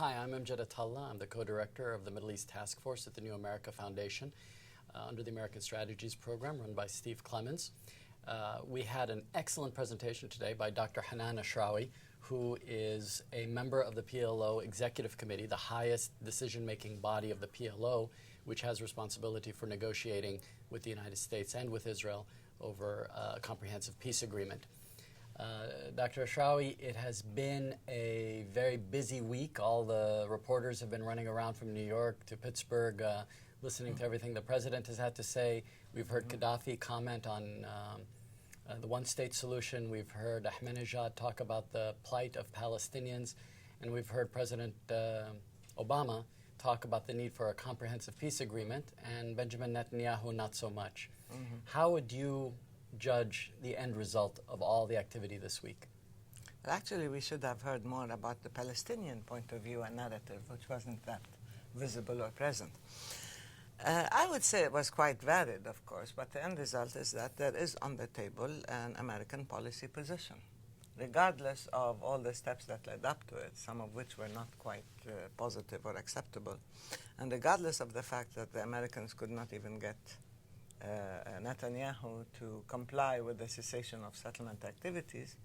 Hi, I'm Amjad Atallah. I'm the co-director of the Middle East Task Force at the New America Foundation under the American Strategies Program run by Steve Clemens. We had an excellent presentation today by Dr. Hanan Ashrawi, who is a member of the PLO Executive Committee, the highest decision-making body of the PLO, which has responsibility for negotiating with the United States and with Israel over a comprehensive peace agreement. Dr. Ashrawi, it has been a very busy week. All the reporters have been running around from New York to Pittsburgh, listening to everything the president has had to say. We've heard Gaddafi comment on the one-state solution. We've heard Ahmadinejad talk about the plight of Palestinians. And we've heard President Obama talk about the need for a comprehensive peace agreement, and Benjamin Netanyahu not so much. How would you judge the end result of all the activity this week? Well, actually, we should have heard more about the Palestinian point of view and narrative, which wasn't that visible or present. I would say it was quite varied, of course, but the end result is that there is on the table an American policy position, regardless of all the steps that led up to it, some of which were not quite positive or acceptable, and regardless of the fact that the Americans could not even get Netanyahu to comply with the cessation of settlement activities.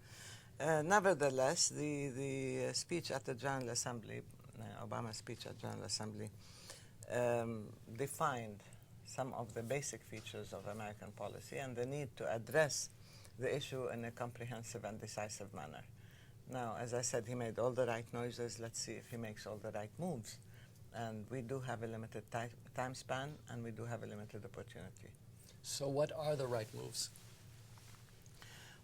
Nevertheless, the speech at the General Assembly, Obama's speech at General Assembly, defined some of the basic features of American policy and the need to address the issue in a comprehensive and decisive manner. Now, as I said, he made all the right noises. Let's see if he makes all the right moves. And we do have a limited time span, and we do have a limited opportunity. So what are the right moves?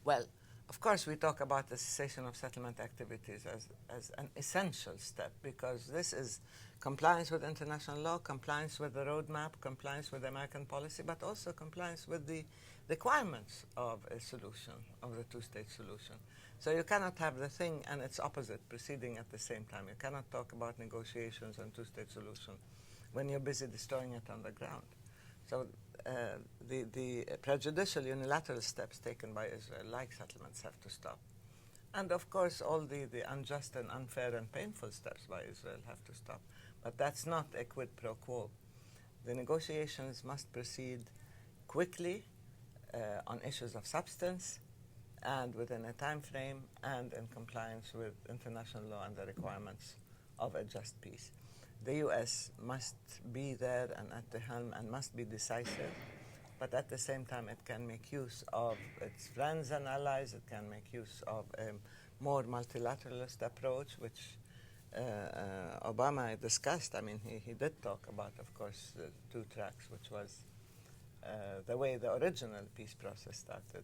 Well, of course, we talk about the cessation of settlement activities as an essential step, because this is compliance with international law, compliance with the roadmap, compliance with American policy, but also compliance with the requirements of a solution, of the two-state solution. So you cannot have the thing and its opposite proceeding at the same time. You cannot talk about negotiations and two-state solution when you're busy destroying it on the ground. So the prejudicial unilateral steps taken by Israel, like settlements, have to stop. And of course, all the unjust and unfair and painful steps by Israel have to stop. But that's not a quid pro quo. The negotiations must proceed quickly on issues of substance and within a time frame and in compliance with international law and the requirements of a just peace. The U.S. must be there and at the helm and must be decisive, but at the same time it can make use of its friends and allies. It can make use of a more multilateralist approach, which Obama discussed. I mean, he did talk about, of course, the two tracks, which was the way the original peace process started.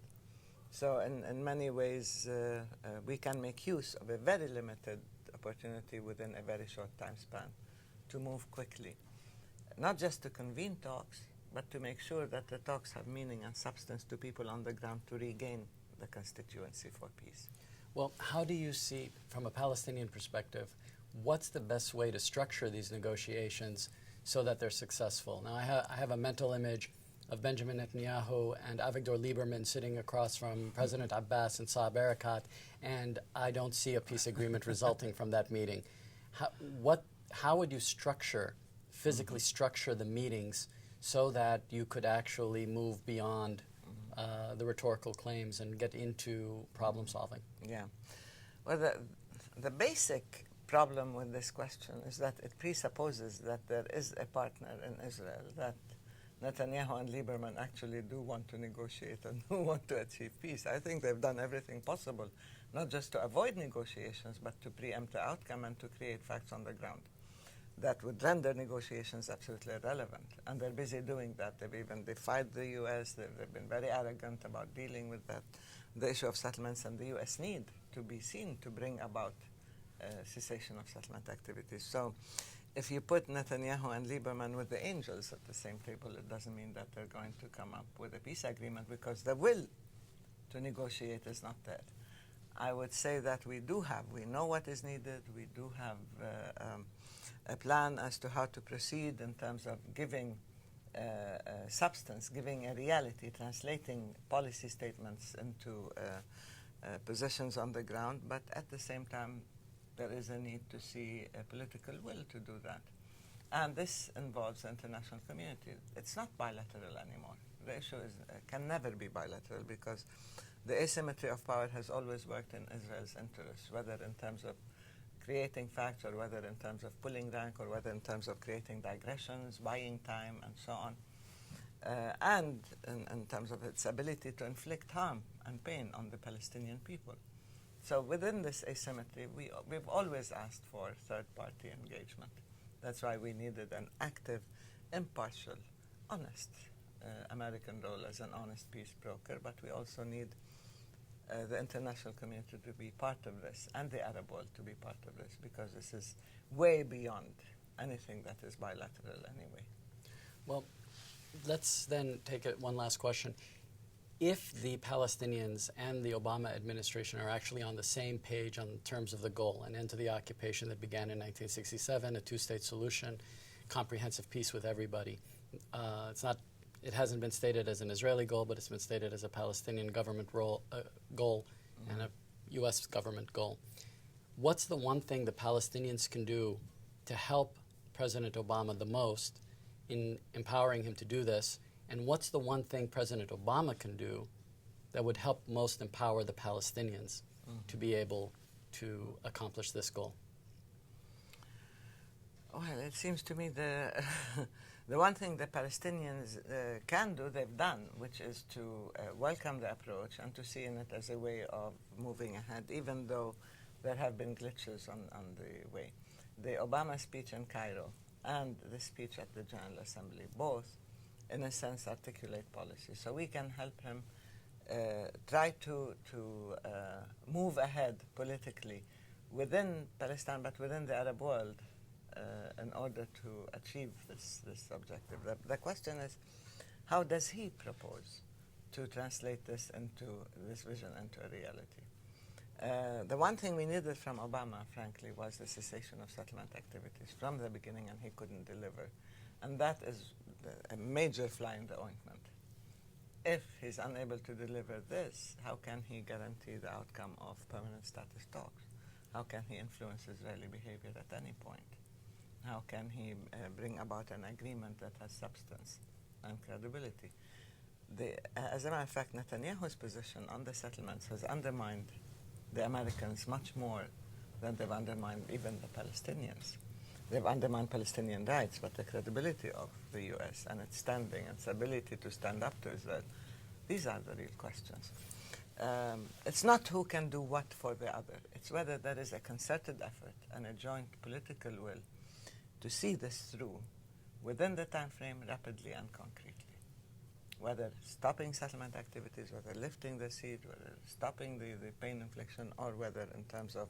So in many ways, we can make use of a very limited opportunity within a very short time span to move quickly, not just to convene talks, but to make sure that the talks have meaning and substance to people on the ground to regain the constituency for peace. Well, how do you see, from a Palestinian perspective, what's the best way to structure these negotiations so that they're successful? Now, I have a mental image of Benjamin Netanyahu and Avigdor Lieberman sitting across from President Abbas and Saeb Erekat, and I don't see a peace agreement resulting from that meeting. How would you physically structure the meetings so that you could actually move beyond the rhetorical claims and get into problem solving? Yeah. Well, the basic problem with this question is that it presupposes that there is a partner in Israel, that Netanyahu and Lieberman actually do want to negotiate and do want to achieve peace. I think they've done everything possible, not just to avoid negotiations, but to preempt the outcome and to create facts on the ground that would render negotiations absolutely irrelevant. And they're busy doing that. They've even defied the U.S. They've been very arrogant about dealing with that, the issue of settlements, and the U.S. need to be seen to bring about cessation of settlement activities. So if you put Netanyahu and Lieberman with the angels at the same table, it doesn't mean that they're going to come up with a peace agreement, because the will to negotiate is not there. I would say that we know what is needed. We do have a plan as to how to proceed in terms of giving substance, giving a reality, translating policy statements into positions on the ground, but at the same time there is a need to see a political will to do that. And this involves the international community. It's not bilateral anymore. The issue can never be bilateral because the asymmetry of power has always worked in Israel's interests, whether in terms of creating facts or whether in terms of pulling rank or whether in terms of creating digressions, buying time, and so on. And in terms of its ability to inflict harm and pain on the Palestinian people. So within this asymmetry, we've always asked for third-party engagement. That's why we needed an active, impartial, honest American role as an honest peace broker, but we also need the international community to be part of this, and the Arab world to be part of this, because this is way beyond anything that is bilateral anyway. Well, let's then take one last question. If the Palestinians and the Obama administration are actually on the same page on terms of the goal, an end to the occupation that began in 1967, a two-state solution, comprehensive peace with everybody, it hasn't been stated as an Israeli goal, but it's been stated as a Palestinian government goal and a U.S. government goal. What's the one thing the Palestinians can do to help President Obama the most in empowering him to do this? And what's the one thing President Obama can do that would help most empower the Palestinians to be able to accomplish this goal? Well, it seems to me the one thing the Palestinians can do, they've done, which is to welcome the approach and to see in it as a way of moving ahead, even though there have been glitches on the way. The Obama speech in Cairo and the speech at the General Assembly both, in a sense, articulate policy. So we can help him try to move ahead politically within Palestine, but within the Arab world, in order to achieve this objective. The question is, how does he propose to translate this vision into a reality? The one thing we needed from Obama, frankly, was the cessation of settlement activities from the beginning, and he couldn't deliver. And that is a major fly in the ointment. If he's unable to deliver this, how can he guarantee the outcome of permanent status talks? How can he influence Israeli behavior at any point? How can he bring about an agreement that has substance and credibility? As a matter of fact, Netanyahu's position on the settlements has undermined the Americans much more than they've undermined even the Palestinians. They've undermined Palestinian rights, but the credibility of the U.S. and its standing, its ability to stand up to Israel, these are the real questions. It's not who can do what for the other. It's whether there is a concerted effort and a joint political will to see this through within the time frame rapidly and concretely. Whether stopping settlement activities, whether lifting the siege, whether stopping the pain infliction, or whether in terms of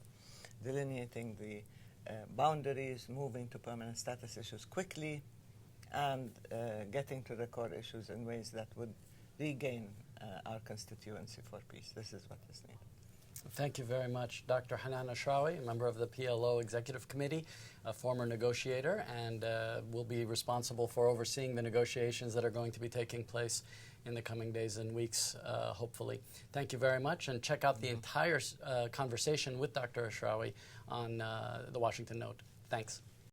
delineating the boundaries, moving to permanent status issues quickly, and getting to the core issues in ways that would regain our constituency for peace. This is what is needed. Thank you very much, Dr. Hanan Ashrawi, a member of the PLO Executive Committee, a former negotiator, and will be responsible for overseeing the negotiations that are going to be taking place in the coming days and weeks, hopefully. Thank you very much, and check out the entire conversation with Dr. Ashrawi on the Washington Note. Thanks.